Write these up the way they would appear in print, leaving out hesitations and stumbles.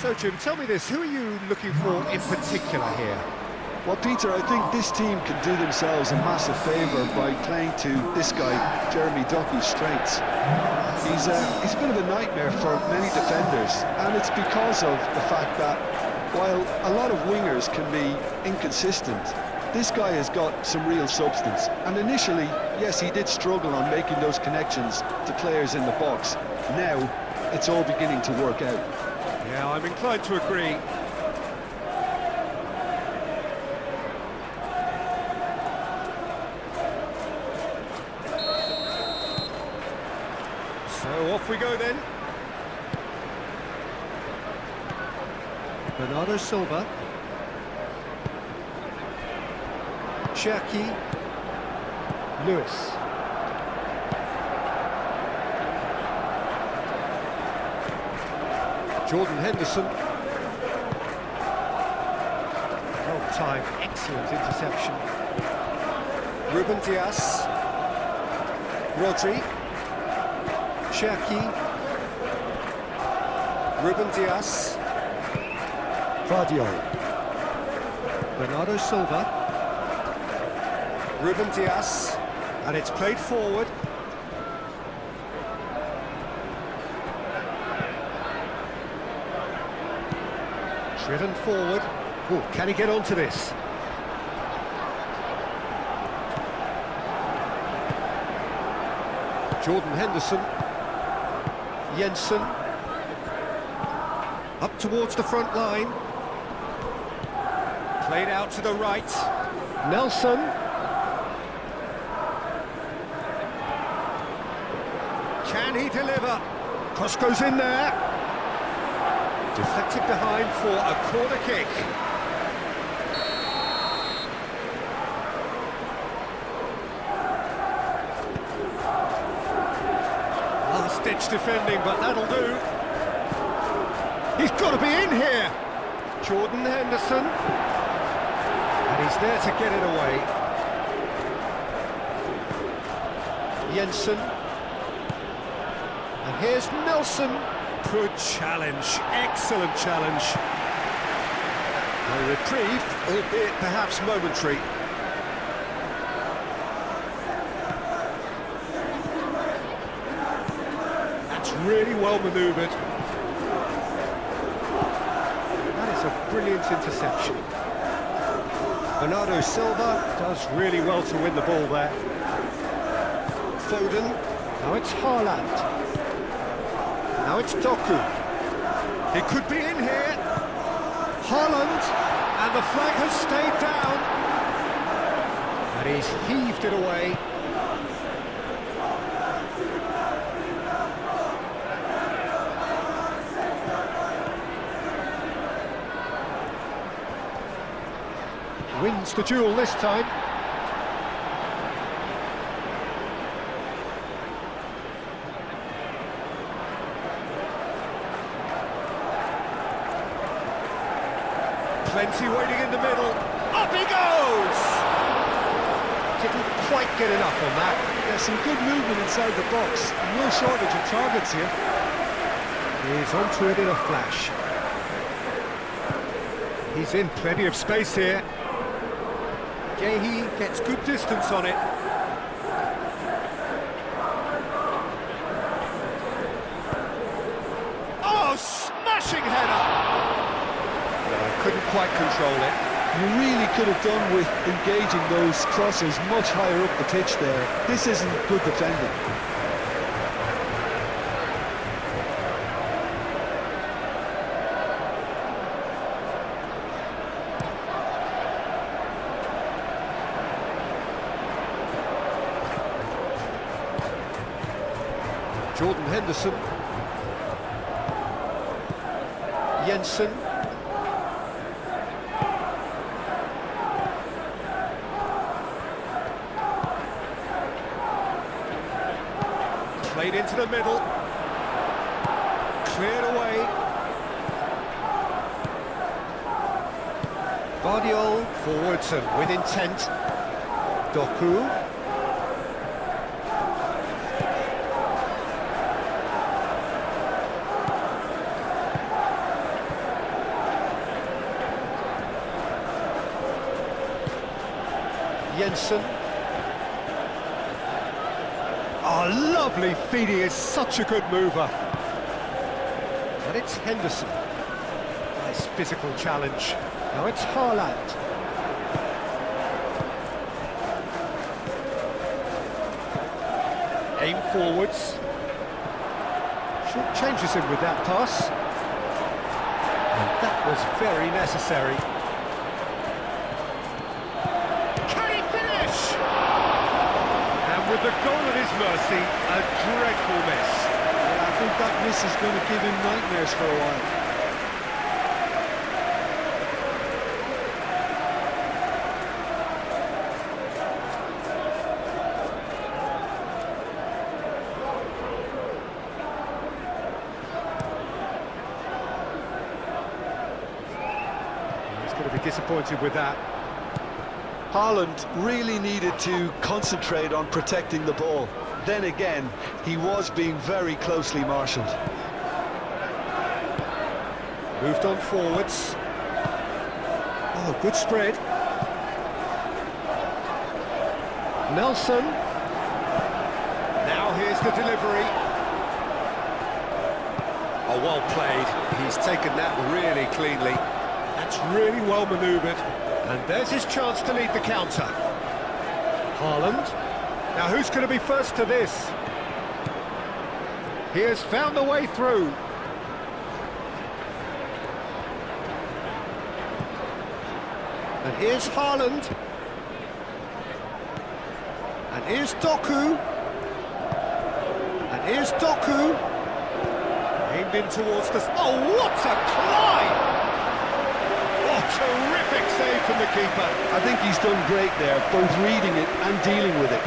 So, Jim, tell me this, who are you looking for in particular here? Well, Peter, I think this team can do themselves a massive favour by playing to this guy, Jeremy Doku's strengths. He's a bit of a nightmare for many defenders, and it's because of the fact that while a lot of wingers can be inconsistent, this guy has got some real substance. And initially, yes, he did struggle on making those connections to players in the box. Now, it's all beginning to work out. Yeah, I'm inclined to agree. So off we go then. Bernardo Silva. Cherki. Lewis. Jordan Henderson. Well timed, excellent interception. Ruben Dias. Rodri. Cherki. Ruben Dias. Vardiol. Bernardo Silva. Ruben Dias. And it's played forward. Driven forward. Oh, can he get onto this? Jordan Henderson. Jensen. Up towards the front line. Played out to the right. Nelson. Can he deliver? Cross goes in there. Deflected behind for a corner kick. Last-ditch defending, but that'll do. He's got to be in here. Jordan Henderson. And he's there to get it away. Jensen. And here's Nelson. Good challenge, excellent challenge. A reprieve, albeit perhaps momentary. That's really well manoeuvred. That is a brilliant interception. Bernardo Silva does really well to win the ball there. Foden, now it's Holland. Now it's Doku. He could be in here. Holland, and the flag has stayed down. And he's heaved it away. Wins the duel this time. Plenty waiting in the middle. Up he goes! Didn't quite get enough on that. There's some good movement inside the box. No shortage of targets here. He's onto it in a flash. He's in plenty of space here. Gehi gets good distance on it. Oh, smashing header! Couldn't quite control it. You really could have done with engaging those crosses much higher up the pitch there. This isn't good defending. Jordan Henderson. Jensen. Played into the middle. Cleared away. Vardiol forwards and with intent. Doku. Jensen. Oh, lovely feed, he is such a good mover. And it's Henderson. Nice physical challenge. Now it's Holland. Aim forwards. Short changes him with that pass. And that was very necessary. Can he finish? And with the goal at his mercy, a dreadful miss. Yeah, I think that miss is going to give him nightmares for a while. Going to be disappointed with that. Holland really needed to concentrate on protecting the ball. Then again, he was being very closely marshalled. Moved on forwards. Oh, good spread. Nelson. Now here's the delivery. Oh, well played. He's taken that really cleanly. That's really well manoeuvred, and there's his chance to lead the counter. Holland. Now who's going to be first to this? He has found a way through. And here's Holland. And here's Doku. And here's Doku. Aimed in towards the... Oh, what a climb! Terrific save from the keeper. I think he's done great there, both reading it and dealing with it.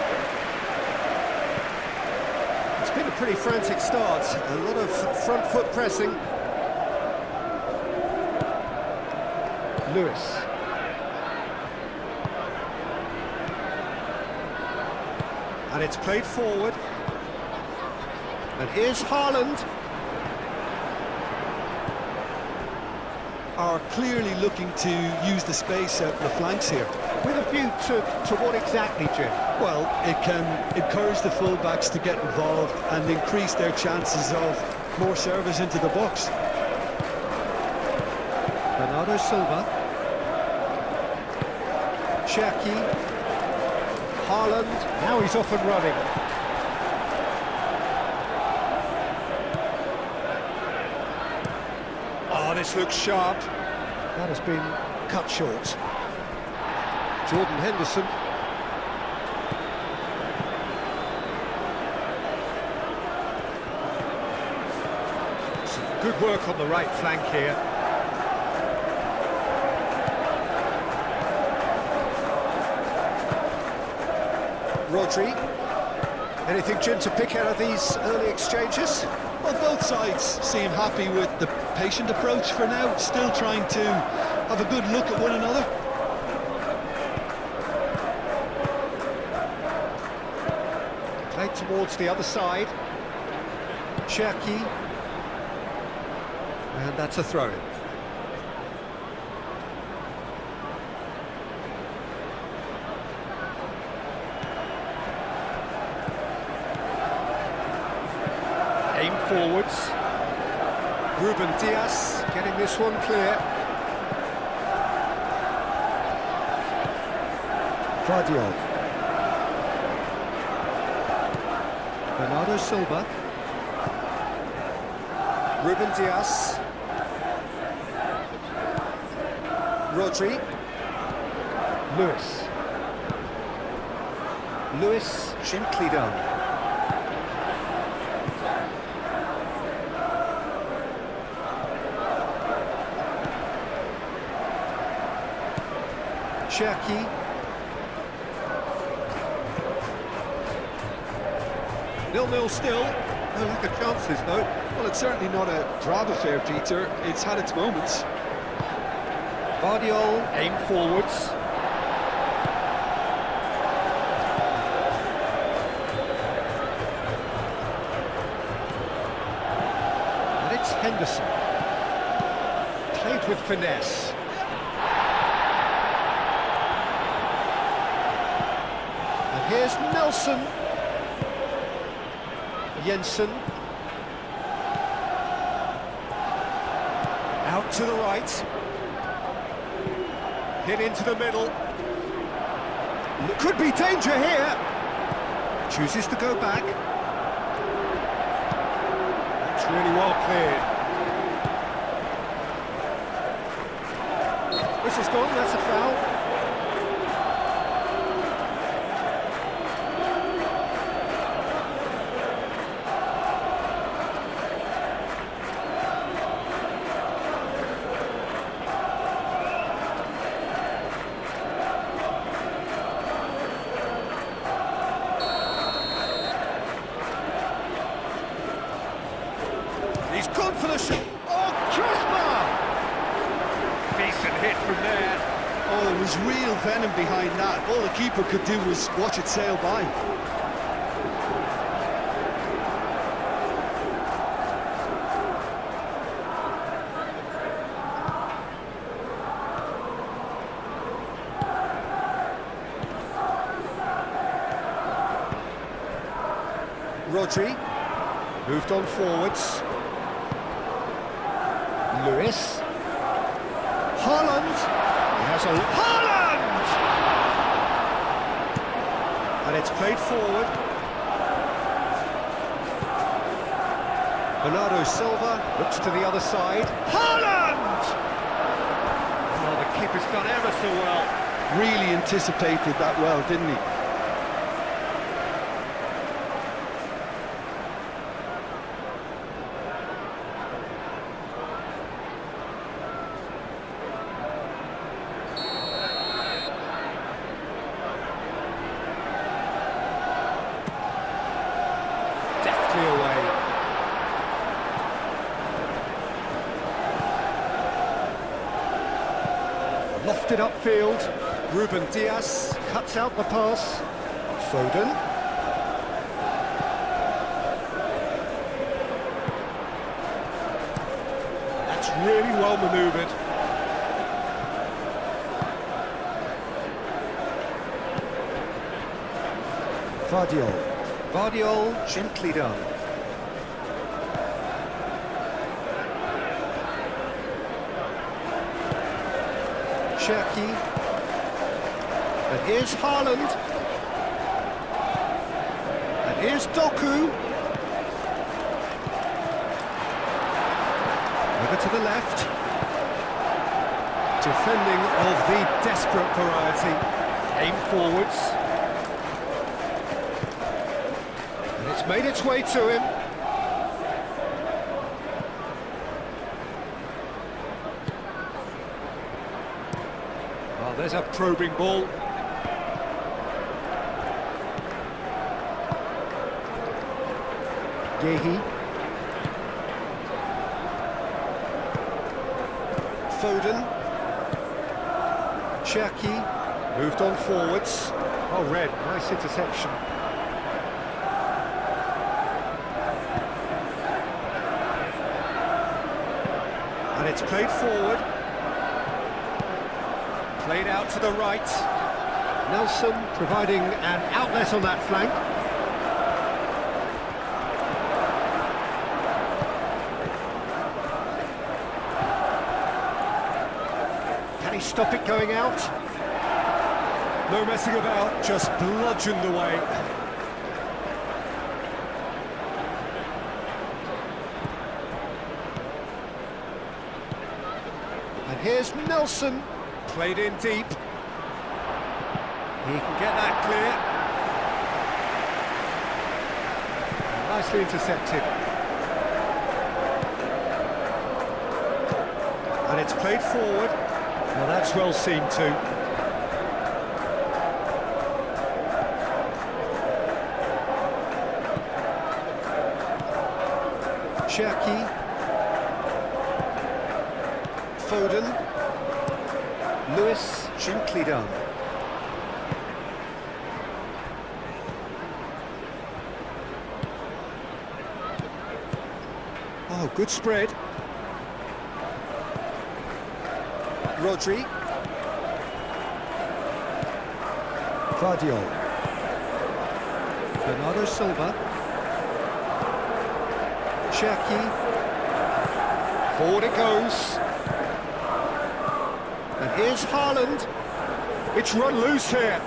It's been a pretty frantic start, a lot of front foot pressing. Lewis. And it's played forward. And here's Holland. Are clearly looking to use the space out the flanks here. With a view to what exactly, Jim? Well, it can encourage the full-backs to get involved and increase their chances of more service into the box. Bernardo Silva. Cherki. Holland. Now he's off and running. Oh, this looks sharp. That has been cut short. Jordan Henderson. Some good work on the right flank here. Rodri. Anything, Jim, to pick out of these early exchanges? Well, both sides seem happy with the patient approach for now, still trying to have a good look at one another. Played towards the other side. Cherki. And that's a throw-in. Aim forwards. Ruben Diaz getting this one clear. Guardiola. Bernardo Silva. Ruben Diaz. Rodri. Lewis. Lewis gently done. Cherki. Nil-nil still. No lack of chances, though. Well, it's certainly not a drab affair, Peter. It's had its moments. Guardiola, aim forwards. And it's Henderson. Played with finesse. Here's Nelson. Jensen. Out to the right. Hit into the middle. Could be danger here. Chooses to go back. That's really well cleared. This is gone, that's a foul. He's gone for the shot. Oh, crossbar! Decent hit from there. Oh, there was real venom behind that. All the keeper could do was watch it sail by. Rodri moved on forwards. Lewis. Holland. He has a... Holland! And it's played forward. Bernardo Silva looks to the other side. Holland! Oh, the keeper's done ever so well. Really anticipated that well, didn't he? Deftly away. Lofted upfield. Ruben Diaz cuts out the pass. Foden. That's really well manoeuvred. Vardiol, gently done. Cherki. And here's Holland. And here's Doku. Over to the left. Defending of the desperate variety. Aim forwards. It's made its way to him. Oh, there's a probing ball. Yehi. Foden. Cherki. Moved on forwards. Oh, Red, nice interception. And it's played forward. Played out to the right. Nelson providing an outlet on that flank. Can he stop it going out? No messing about, just bludgeoned away. And here's Nelson, played in deep. He can get that clear. Nicely intercepted. And it's played forward. Well, that's well seen too. Cherki. Foden. Lewis, gently done. Oh, good spread. Rodri. Vardiol. Bernardo Silva. Cherki. Forward it goes. And here's Holland. It's run loose here.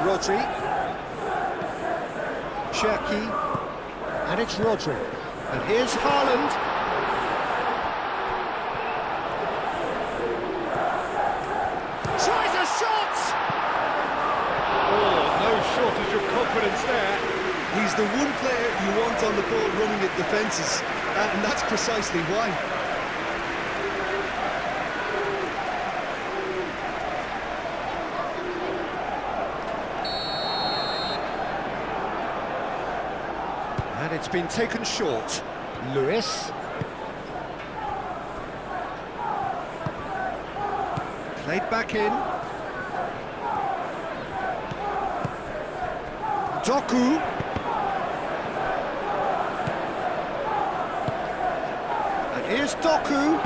Rodri. Cherki. And it's Rodri. And here's Holland. Tries a shot! Oh, no shortage of confidence there. He's the one player you want on the ball running at defences, and that's precisely why. And it's been taken short. Lewis. Played back in. Doku. And here's Doku.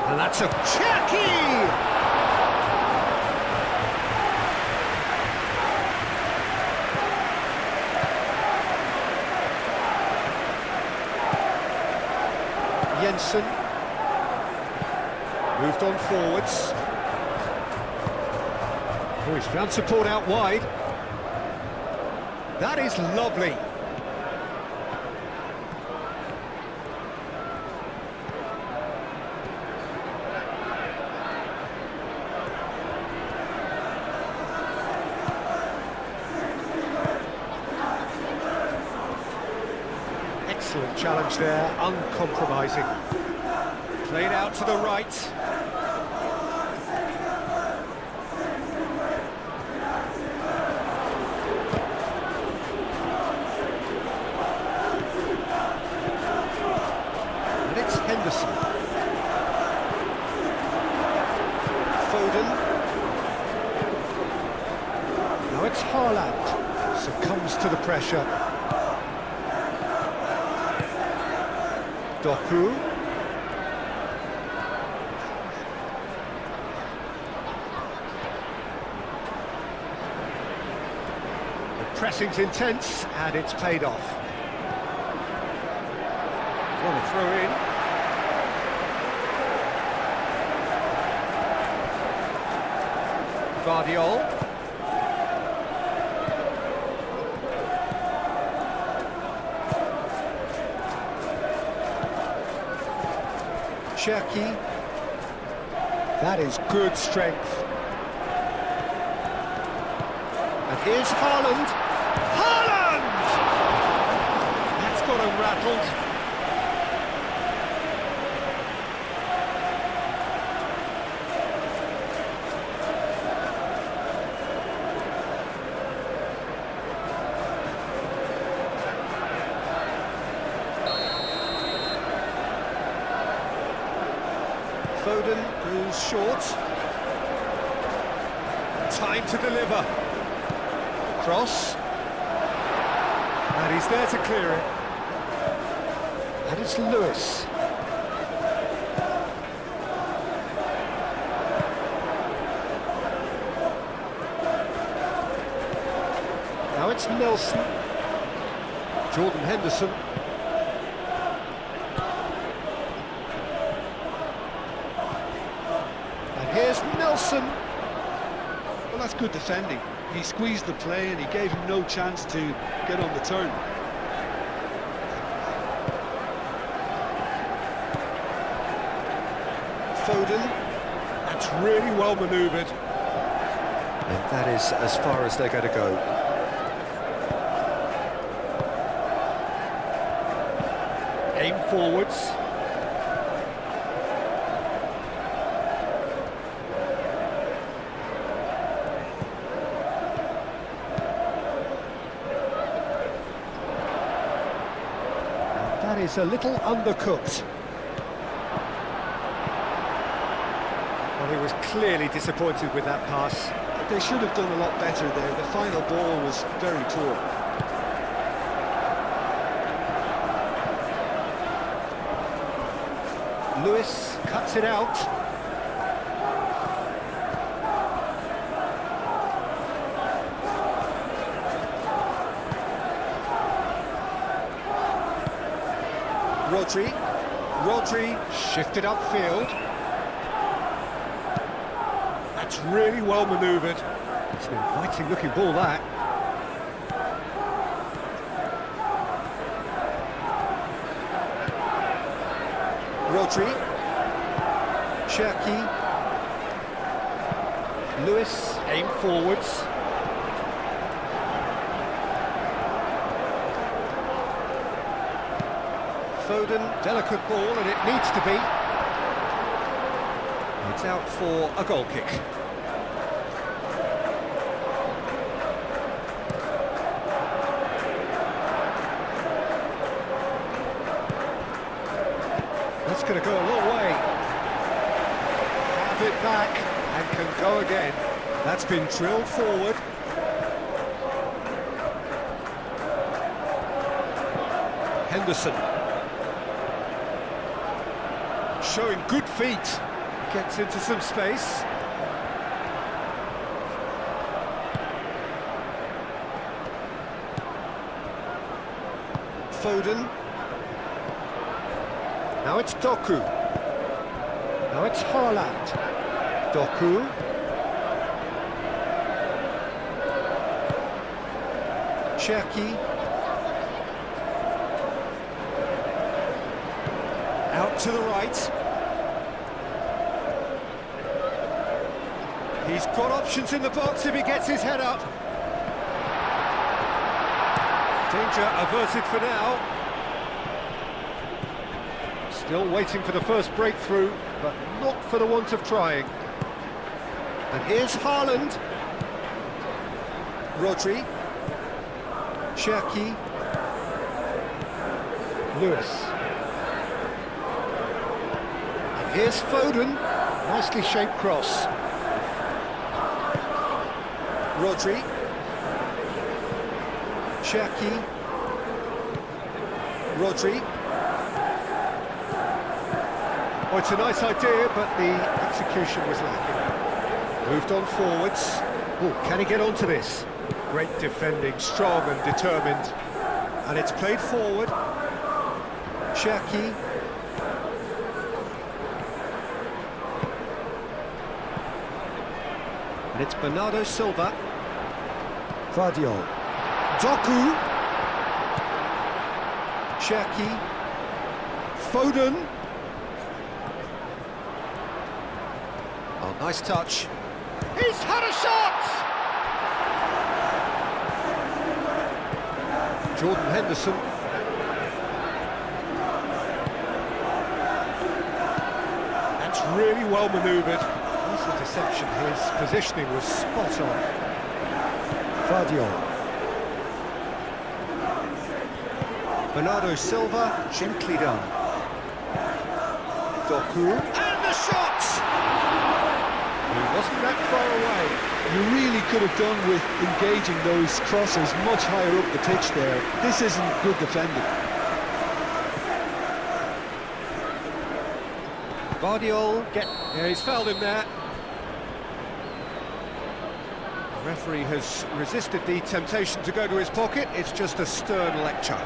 And that's a Cherki! Jensen moved on forwards. Oh, he's found support out wide. That is lovely. Excellent challenge there, uncompromising. Played out to the right. And it's Henderson. Foden. Now it's Holland. Succumbs to the pressure. Doku. The pressing's intense and it's paid off. Want to throw in. Guardiol. Cherki. That is good strength. And here's Holland. Holland! That's got him rattled. Foden goes short. Time to deliver. Cross. And he's there to clear it. And it's Lewis. Now it's Nelson. Jordan Henderson. Here's Nelson. Well, that's good defending. He squeezed the play and he gave him no chance to get on the turn. Foden. That's really well manoeuvred. And that is as far as they're going to go. Aim forwards. That is a little undercooked. Well, he was clearly disappointed with that pass. They should have done a lot better there. The final ball was very poor. Lewis cuts it out. Rodri shifted upfield. That's really well manoeuvred. It's an inviting looking ball, that. Rodri, Cherki, Lewis, aim forwards. Foden, delicate ball, and it needs to be. It's out for a goal kick. That's going to go a long way. Have it back and can go again. That's been drilled forward. Henderson. Showing good feet. Gets into some space. Foden. Now it's Doku. Now it's Holland. Doku. Cherki. Out to the right. He's got options in the box if he gets his head up. Danger averted for now. Still waiting for the first breakthrough, but not for the want of trying. And here's Holland. Rodri. Cherki. Lewis. And here's Foden. Nicely shaped cross. Rodri. Cherki. Rodri. Oh, it's a nice idea, but the execution was lacking. Moved on forwards. Oh, can he get onto this? Great defending, strong and determined. And it's played forward. Cherki. And it's Bernardo Silva. Guardiola. Doku. Cherki. Foden. Oh, nice touch. He's had a shot! Jordan Henderson. That's really well manoeuvred. That's a deception. His positioning was spot on. Guardiola. Bernardo Silva, gently done. Doku. And the shot! He wasn't that far away. You really could have done with engaging those crosses much higher up the pitch there. This isn't good defending. Guardiola, yeah, he's fouled him there. The referee has resisted the temptation to go to his pocket. It's just a stern lecture.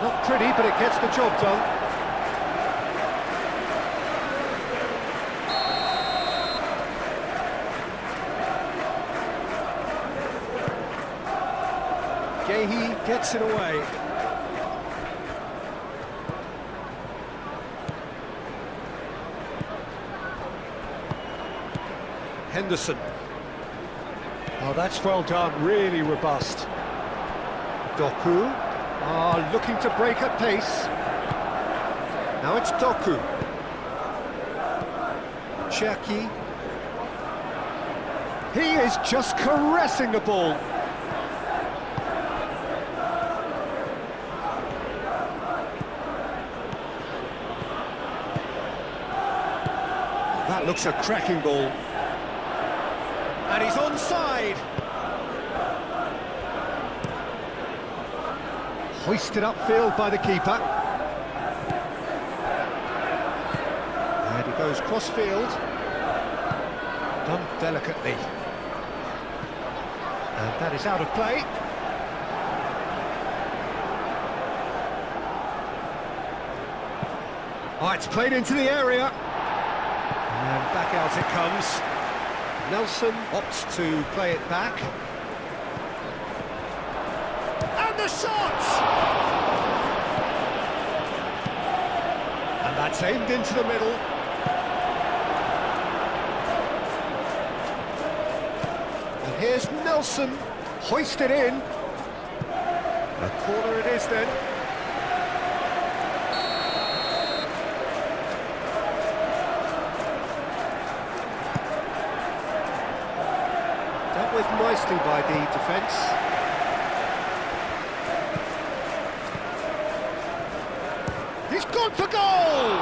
Not pretty, but it gets the job done. Gehi gets it away. Henderson. Oh, that's well done, really robust. Doku. Looking to break at pace. Now it's Doku. Cherki. He is just caressing the ball. That looks a cracking ball. And he's onside. Hoisted upfield by the keeper. he goes cross-field. Done delicately. And that is out of play. Oh, it's played into the area. And back out it comes. Nelson opts to play it back. And the shot! And that's aimed into the middle. And here's Nelson, hoisted in. A corner it is then. Dealt with nicely by the defence. He's gone for goal!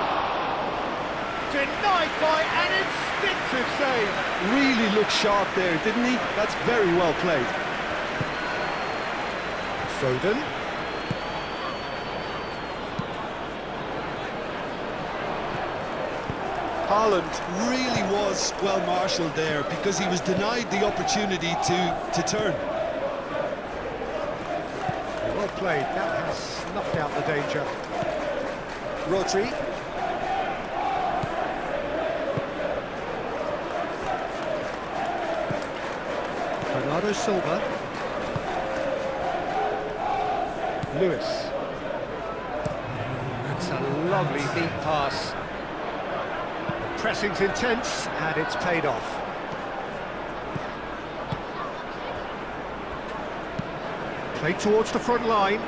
Denied by an instinctive save. Really looked sharp there, didn't he? That's very well played. Foden. Holland really was well marshalled there because he was denied the opportunity to turn. Well played, that has snuffed out the danger. Rodri. Bernardo Silva. Lewis. That's a lovely deep pass. The pressing's intense and it's paid off. Played towards the front line.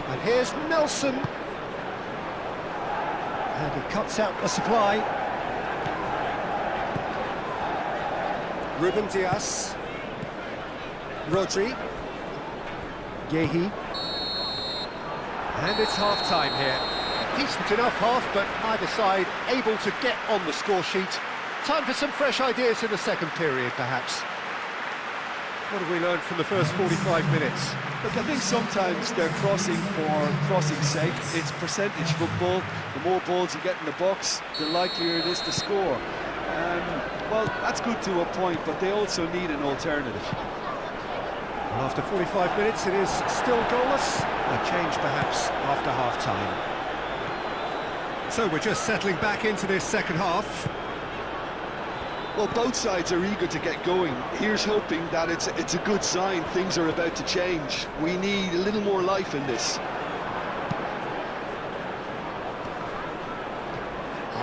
And here's Nelson. And he cuts out the supply. Ruben Dias. Rodri. Yehi. And it's half-time here. Decent enough half, but either side able to get on the score sheet. Time for some fresh ideas in the second period, perhaps. What have we learned from the first 45 minutes? Look, I think sometimes they're crossing for crossing's sake. It's percentage football. The more balls you get in the box, the likelier it is to score. Well, that's good to a point, but they also need an alternative. Well, after 45 minutes, it is still goalless. A change, perhaps, after half-time. So we're just settling back into this second half. Well, both sides are eager to get going. Here's hoping that it's a good sign. Things are about to change. We need a little more life in this.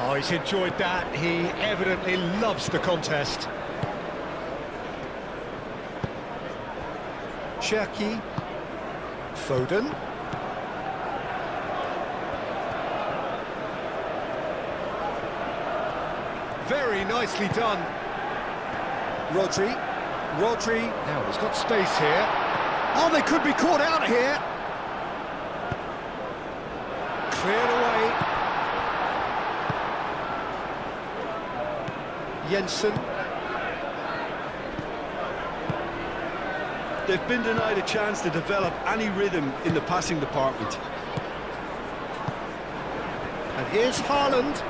Oh, he's enjoyed that. He evidently loves the contest. Cherki. Foden. Very nicely done. Rodri. Now he's got space here. Oh, they could be caught out here. Cleared away. Jensen. They've been denied a chance to develop any rhythm in the passing department. And here's Holland.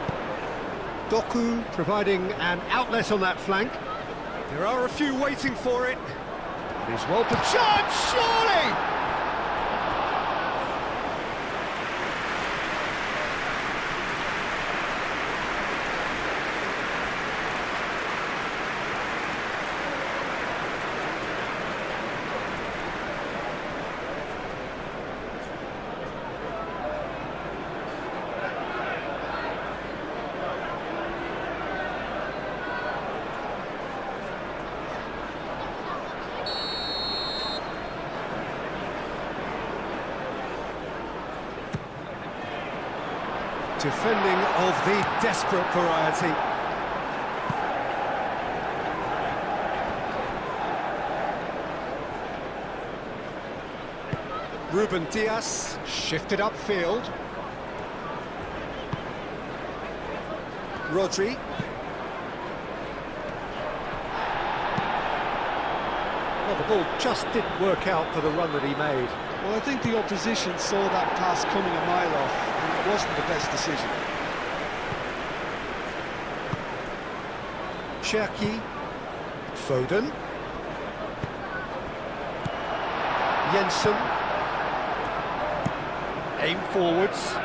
Doku providing an outlet on that flank. There are a few waiting for it. It is well positioned, surely! Defending of the desperate variety. Ruben Dias shifted upfield. Rodri. Well, the ball just didn't work out for the run that he made. Well, I think the opposition saw that pass coming a mile off, and it wasn't the best decision. Cherki, Foden, Jensen, aim forwards,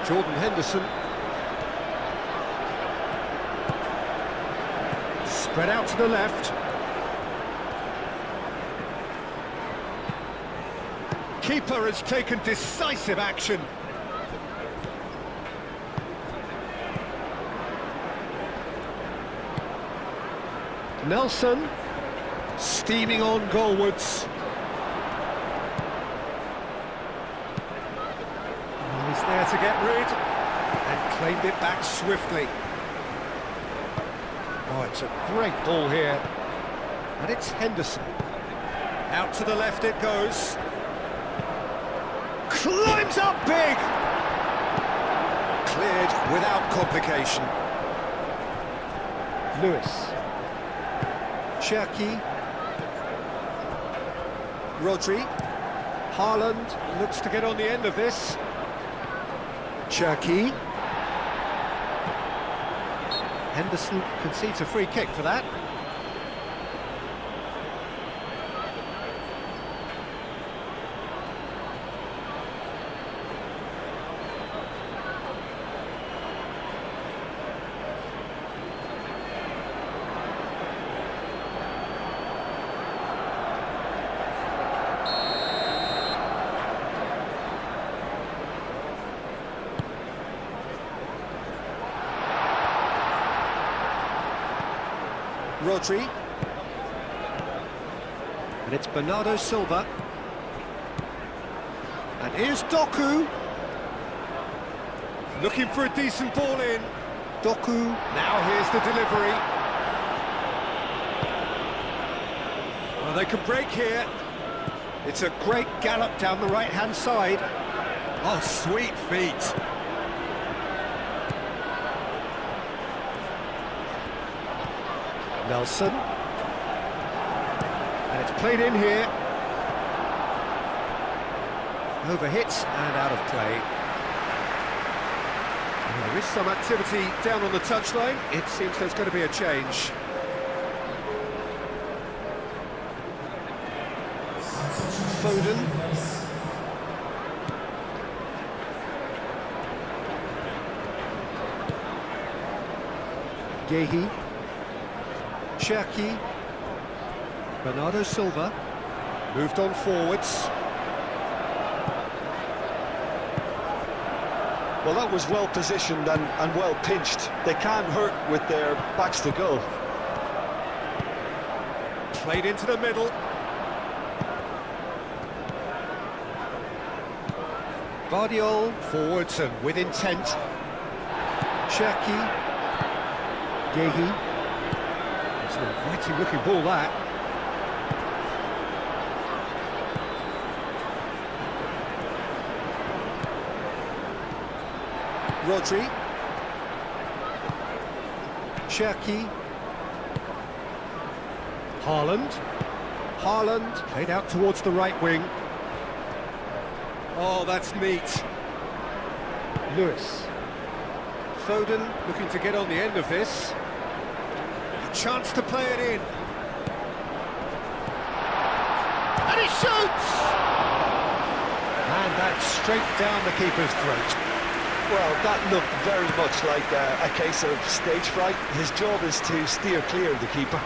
Jordan Henderson, spread out to the left, keeper has taken decisive action. Nelson, steaming on goalwards. He's there to get rid, and claimed it back swiftly. Oh, it's a great ball here. And it's Henderson. Out to the left it goes. Climbs up big! Cleared without complication. Lewis. Cherki, Rodri, Holland looks to get on the end of this. Cherki, Henderson concedes a free kick for that. Rodri, and it's Bernardo Silva, and here's Doku, looking for a decent ball in. Doku, now here's the delivery. Well, they can break here. It's a great gallop down the right-hand side. Oh, sweet feet. Nelson, and it's played in here, over hits and out of play. Well, there is some activity down on the touchline. It seems there's going to be a change. Foden, Gehi, Cherki, Bernardo Silva, moved on forwards. Well, that was well positioned and well pinched. They can't hurt with their backs to goal. Played into the middle. Guardiola, forwards and with intent. Cherki, Gehi. It's an inviting looking ball, that. Rodri. Cherki. Holland played out towards the right wing. Oh, that's neat. Lewis. Foden looking to get on the end of this. A chance to play it in. And he shoots! And that's straight down the keeper's throat. Well, that looked very much like a case of stage fright. His job is to steer clear of the keeper.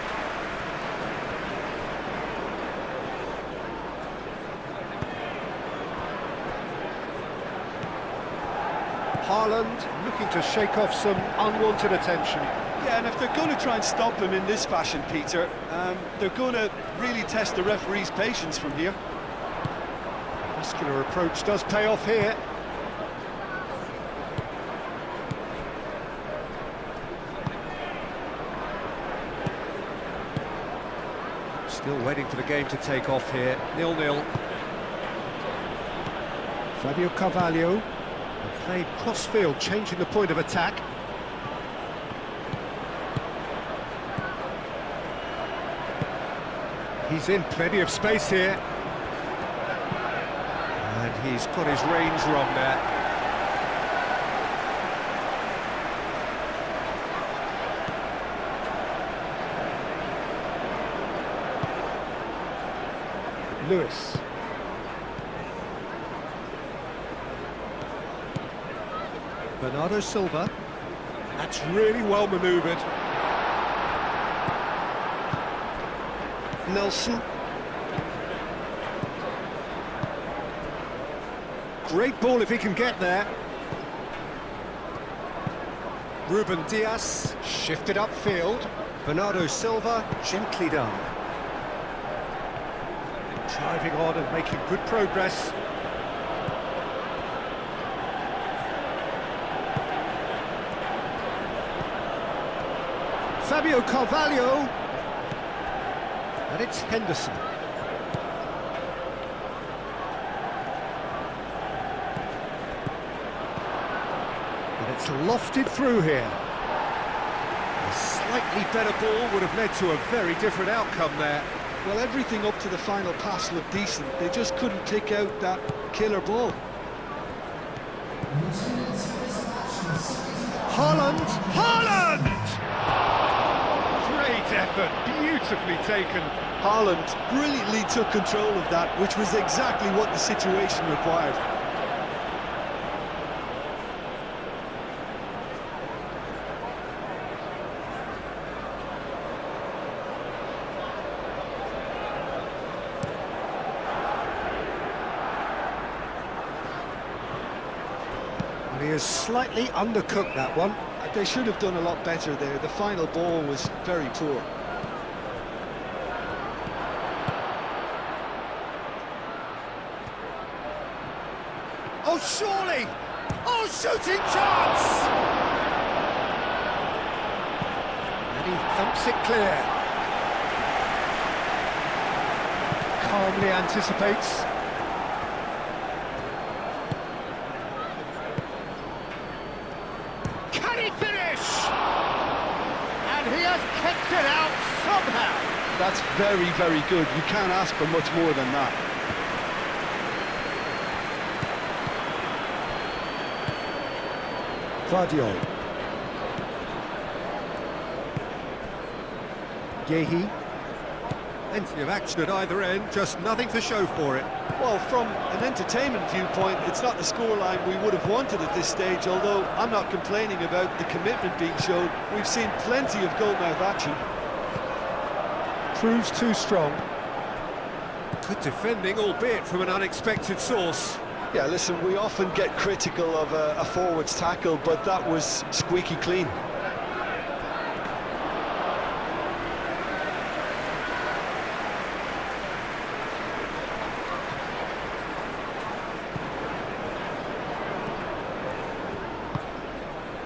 Holland looking to shake off some unwanted attention. Yeah, and if they're going to try and stop him in this fashion, Peter, they're going to really test the referee's patience from here. Muscular approach does pay off here. Still waiting for the game to take off here. 0-0. Fabio Carvalho played cross-field, changing the point of attack. He's in plenty of space here. And he's got his range wrong there. Lewis. Bernardo Silva. That's really well manoeuvred. Nelson. Great ball if he can get there. Ruben Diaz shifted upfield. Bernardo Silva, gently done. Driving on and making good progress. Fabio Carvalho. And it's Henderson. And it's lofted through here. A slightly better ball would have led to a very different outcome there. Well, everything up to the final pass looked decent. They just couldn't pick out that killer ball. Holland! Holland! Great effort, beautifully taken. Holland brilliantly took control of that, which was exactly what the situation required. And he has slightly undercooked that one. They should have done a lot better there. The final ball was very poor. Oh, surely! Oh, shooting chance! And he thumps it clear. Calmly anticipates. Can he finish? And he has kept it out somehow. That's very, very good. You can't ask for much more than that. Guardiola. Yehi. Plenty of action at either end, just nothing to show for it. Well, from an entertainment viewpoint, it's not the scoreline we would have wanted at this stage, although I'm not complaining about the commitment being shown. We've seen plenty of goalmouth action. Proves too strong. Good defending, albeit from an unexpected source. Yeah, listen, we often get critical of a forward's tackle, but that was squeaky clean.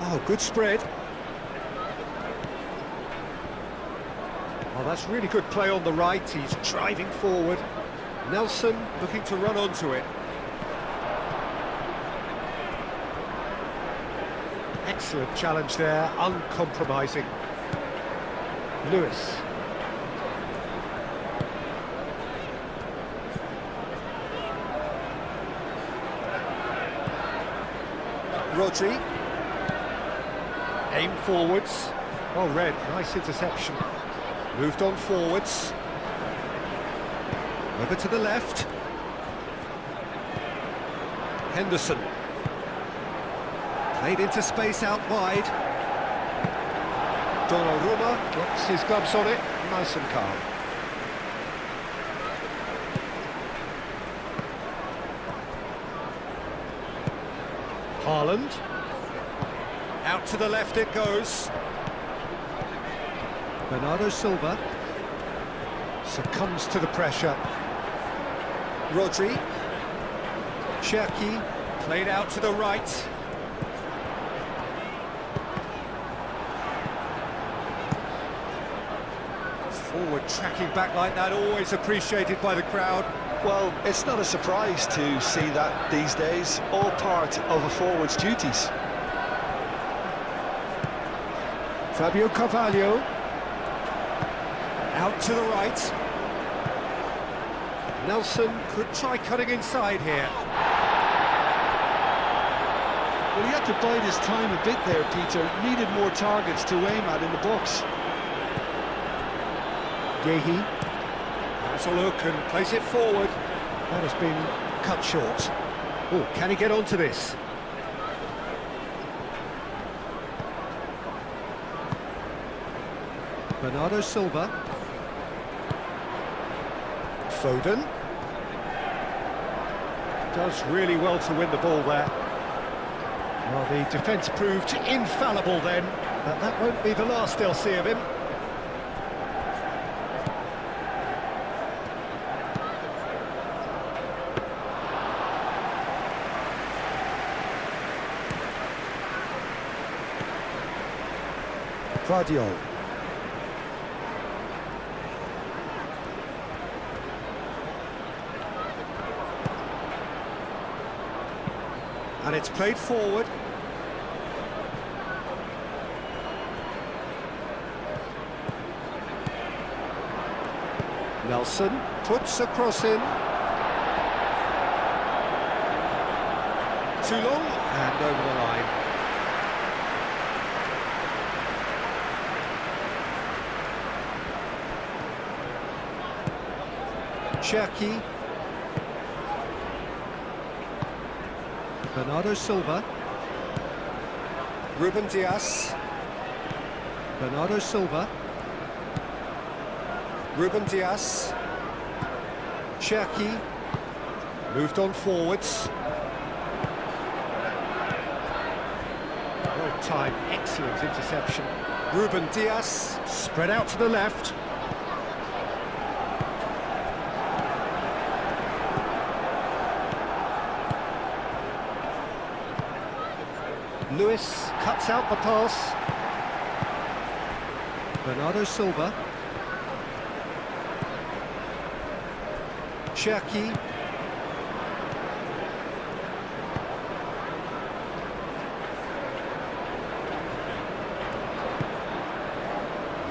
Oh, good spread. Oh, that's really good play on the right. He's driving forward. Nelson looking to run onto it. Excellent challenge there, uncompromising. Lewis. Rodri. Aim forwards. Oh, Red, nice interception. Moved on forwards. Over to the left. Henderson. Played into space out wide. Donnarumma gets his gloves on it, nice and calm. Holland. Out to the left it goes. Bernardo Silva succumbs to the pressure. Rodri. Cherki played out to the right. Forward tracking back like that, always appreciated by the crowd. Well, it's not a surprise to see that these days, all part of a forward's duties. Fabio Carvalho. Out to the right. Nelson could try cutting inside here. Well, he had to bide his time a bit there, Peter. Needed more targets to aim at in the box. Gehi has a look and plays it forward. That has been cut short. Oh, can he get onto this? Bernardo Silva. Foden. Does really well to win the ball there. Well, the defence proved infallible then, but that won't be the last they'll see of him. Vardiol. And it's played forward. Nelson puts a cross in. Too long and over the line. Cherki. Bernardo Silva. Ruben Dias. Bernardo Silva. Ruben Dias. Cherki. Moved on forwards. Well timed, excellent interception. Ruben Dias. Spread out to the left. Lewis cuts out the pass. Bernardo Silva. Cherki.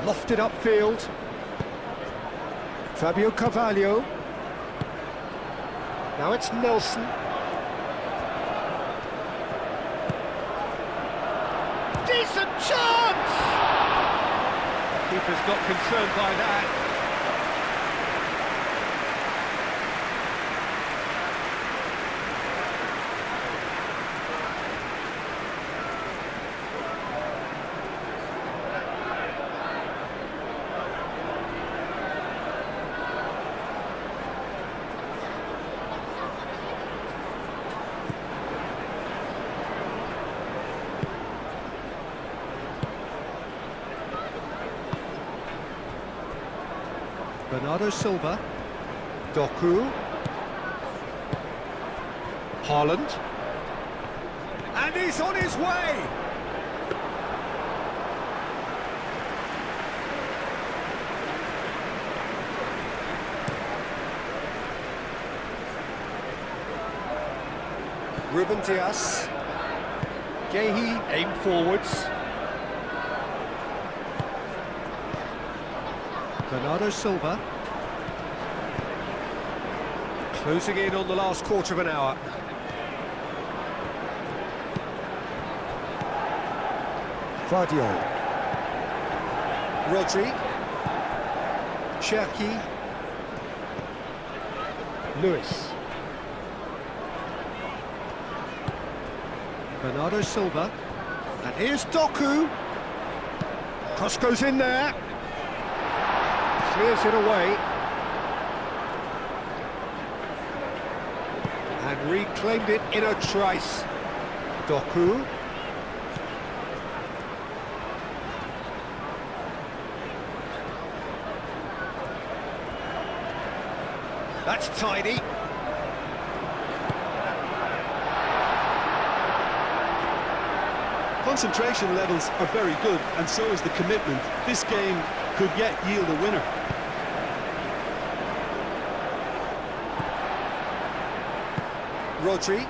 Lofted upfield. Fabio Carvalho. Now it's Nelson. Decent chance! Keeper's not concerned by that. Bernardo Silva. Doku. Holland. And he's on his way! Ruben Dias. Gehi aimed forwards. Bernardo Silva. Closing in on the last quarter of an hour. Vardiol. Rodri. Cherki. Lewis. Bernardo Silva. And here's Doku. Cross goes in there. Clears it away. And reclaimed it in a trice. Doku. That's tidy. Concentration levels are very good, and so is the commitment. This game could yet yield a winner. Rodri.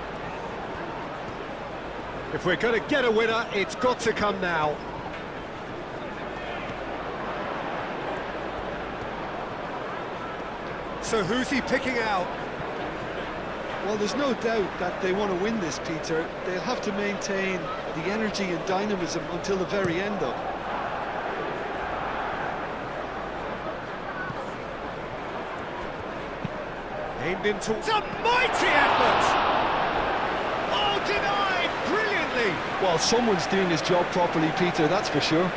If we're going to get a winner, it's got to come now. So who's he picking out? Well, there's no doubt that they want to win this, Peter. They'll have to maintain the energy and dynamism until the very end, though. Aimed into... It's a mighty effort! Oh, denied brilliantly! Well, someone's doing his job properly, Peter, that's for sure.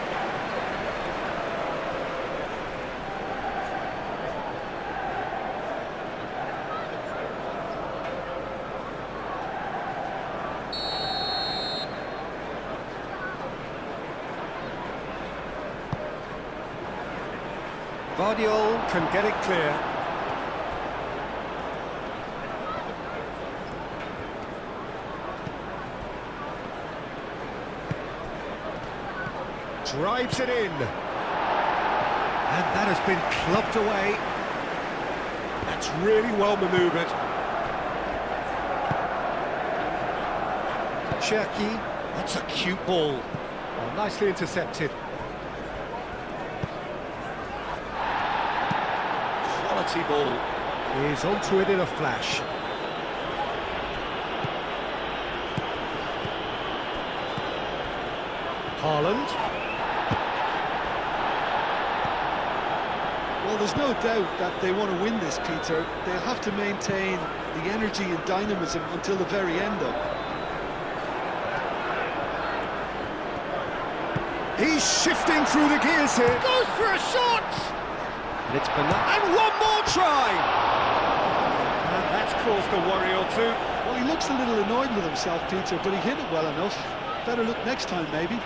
Vardiol can get it clear. Drives it in. And that has been clubbed away. That's really well manoeuvred. Cherky, that's a cute ball. Oh, nicely intercepted. Quality ball. He's onto it in a flash. Holland. Well, there's no doubt that they want to win this, Peter. They'll have to maintain the energy and dynamism until the very end, though. He's shifting through the gears here. Goes for a shot! And it's and one more try! And that's caused a worry or two. Well, he looks a little annoyed with himself, Peter, but he hit it well enough. Better look next time, maybe.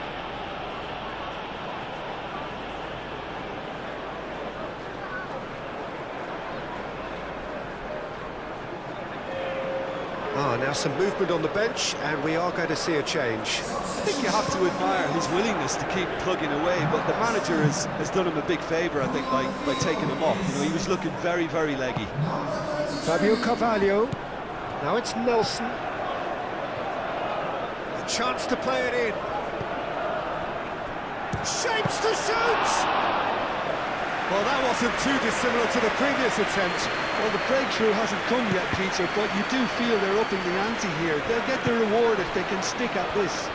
Now some movement on the bench, and we are going to see a change. I think you have to admire his willingness to keep plugging away, but the manager has done him a big favour, I think, by taking him off. You know, he was looking very, very leggy. Fabio Carvalho. Now it's Nelson. A chance to play it in. Shapes to shoot! Well, that wasn't too dissimilar to the previous attempt. Well, the breakthrough hasn't come yet, Peter, but you do feel they're upping the ante here. They'll get their reward if they can stick at this.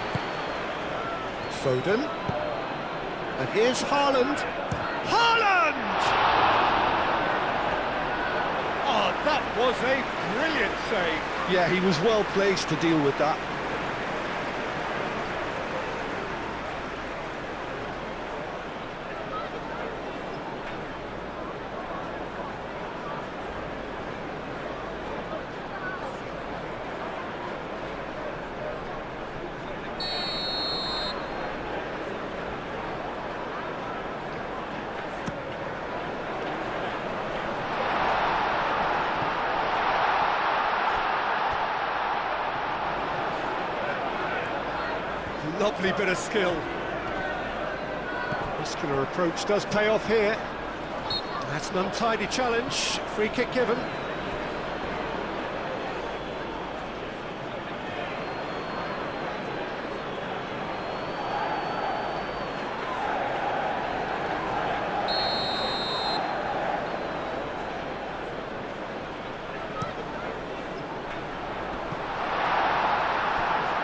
Foden. And here's Holland. Holland! Oh, that was a brilliant save. Yeah, he was well placed to deal with that. Lovely bit of skill. Muscular approach does pay off here. That's an untidy challenge. Free kick given.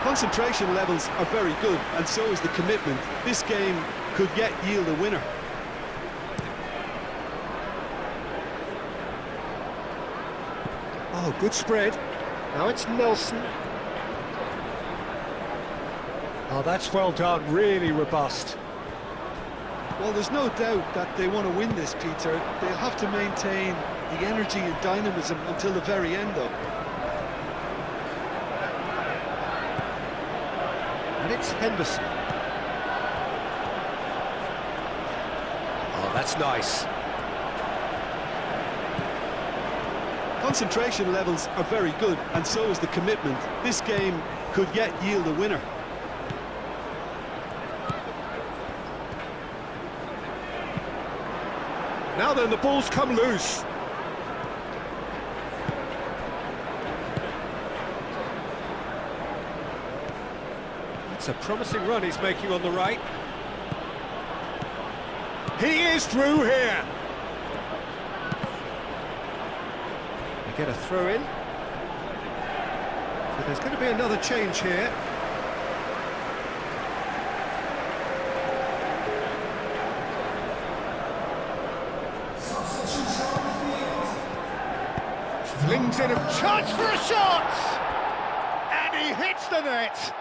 Concentration levels are very good, and so is the commitment. This game could yet yield a winner. Oh, good spread. Now it's Nelson. Oh, that's well done, really robust. Well, there's no doubt that they want to win this, Peter. They'll have to maintain the energy and dynamism until the very end, though. And it's Henderson. Oh, that's nice. Concentration levels are very good, and so is the commitment. This game could yet yield a winner. Now then, the ball's come loose. It's a promising run he's making on the right. He is through here. get a throw in. So there's going to be another change here. Flings in a chance for a shot! And he hits the net!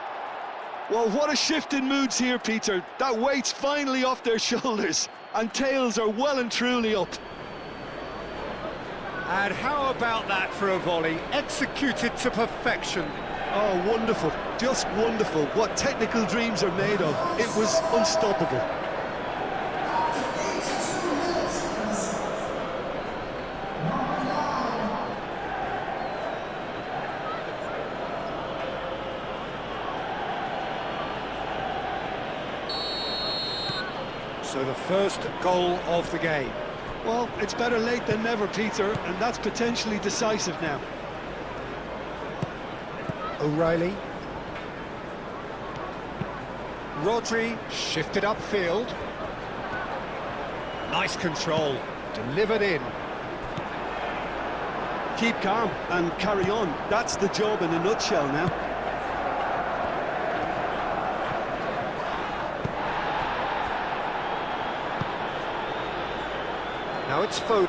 Well, what a shift in moods here, Peter. That weight's finally off their shoulders, and tails are well and truly up. And how about that for a volley? Executed to perfection. Oh, wonderful. Just wonderful. What technical dreams are made of. It was unstoppable. So the first goal of the game. Well, it's better late than never, Peter, and that's potentially decisive now. O'Reilly. Rodri shifted upfield. Nice control. Delivered in. Keep calm and carry on. That's the job in a nutshell now. Now it's Foden.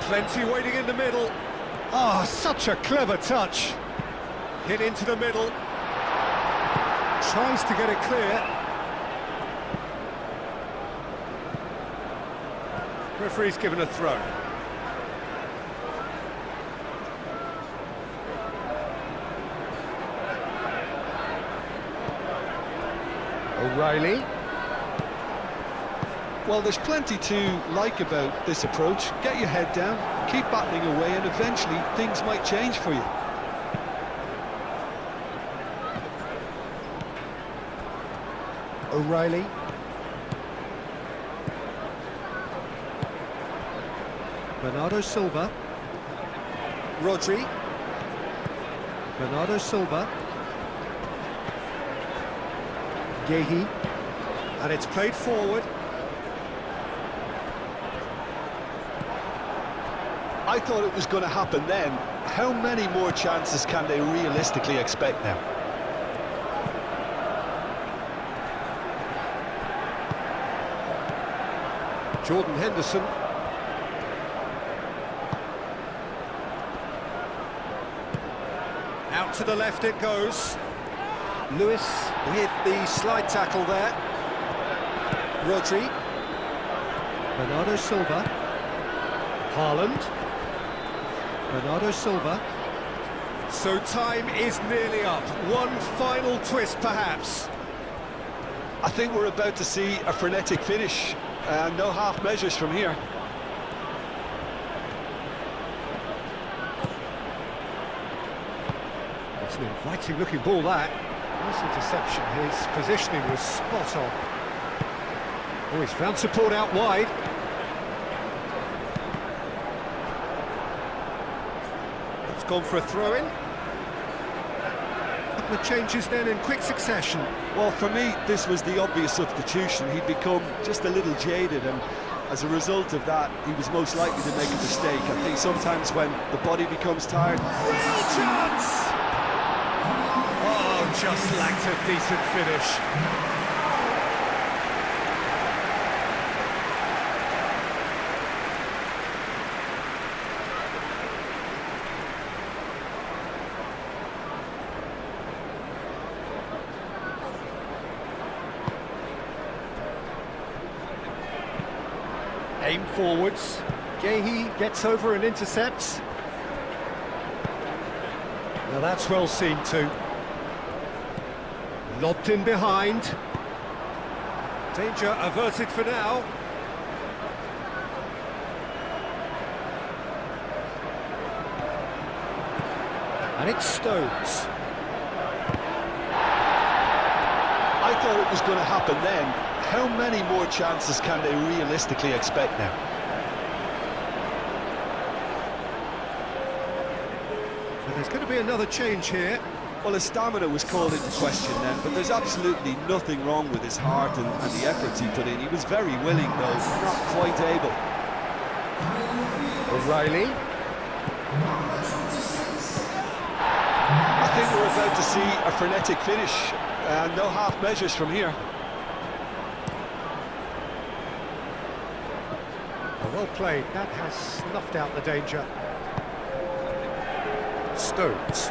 Plenty waiting in the middle. Ah, such a clever touch. Hit into the middle. Tries to get it clear. Referee's given a throw. O'Reilly. Well, there's plenty to like about this approach. Get your head down, keep battling away, and eventually things might change for you. O'Reilly. Bernardo Silva. Rodri. Bernardo Silva. Gehi. And it's played forward. I thought it was going to happen then. How many more chances can they realistically expect now? Jordan Henderson. Out to the left it goes. Lewis with the slide tackle there. Rodri. Bernardo Silva. Holland. Bernardo Silva. So time is nearly up. One final twist, perhaps. I think we're about to see a frenetic finish. No half measures from here. It's an inviting looking ball, that. Nice interception. His positioning was spot on. Oh, he's found support out wide. It's gone for a throw-in. Couple of changes then in quick succession. Well, for me, this was the obvious substitution. He'd become just a little jaded, and as a result of that, he was most likely to make a mistake. I think sometimes when the body becomes tired... Real chance! Oh, just lacked a decent finish. Aim forwards. Gehi gets over and intercepts. Now that's well seen too. Lobbed in behind. Danger averted for now. And it's Stones. I thought it was going to happen then. How many more chances can they realistically expect now? So there's going to be another change here. Well, his stamina was called into question then, but there's absolutely nothing wrong with his heart and the efforts he put in. He was very willing, though, not quite able. O'Reilly. I think we're about to see a frenetic finish, and no half measures from here. Well played, that has snuffed out the danger. Stones.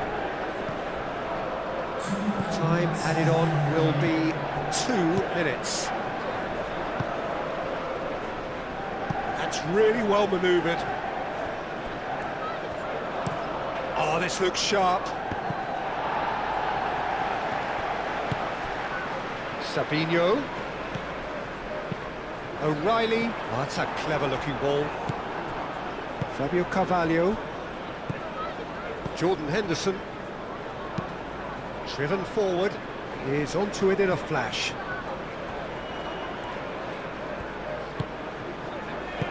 Time added on will be 2 minutes. That's really well manoeuvred. Oh, this looks sharp. Savinho. O'Reilly. Oh, that's a clever-looking ball. Fabio Carvalho. Jordan Henderson. Driven forward. Is onto it in a flash.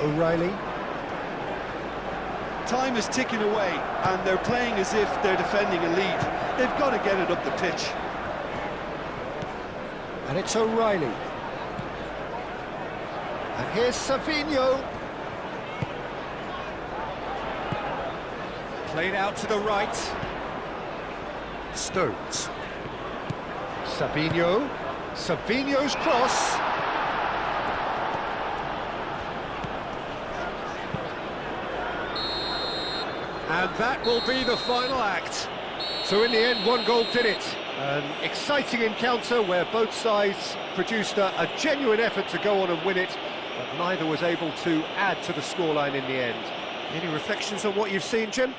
O'Reilly. Time is ticking away, and they're playing as if they're defending a lead. They've got to get it up the pitch. And it's O'Reilly. And here's Savinho. Played out to the right. Stones. Savinho. Savinho's cross. And that will be the final act. So in the end, one goal did it. An exciting encounter where both sides produced a genuine effort to go on and win it, but neither was able to add to the scoreline in the end. Any reflections on what you've seen, Jim?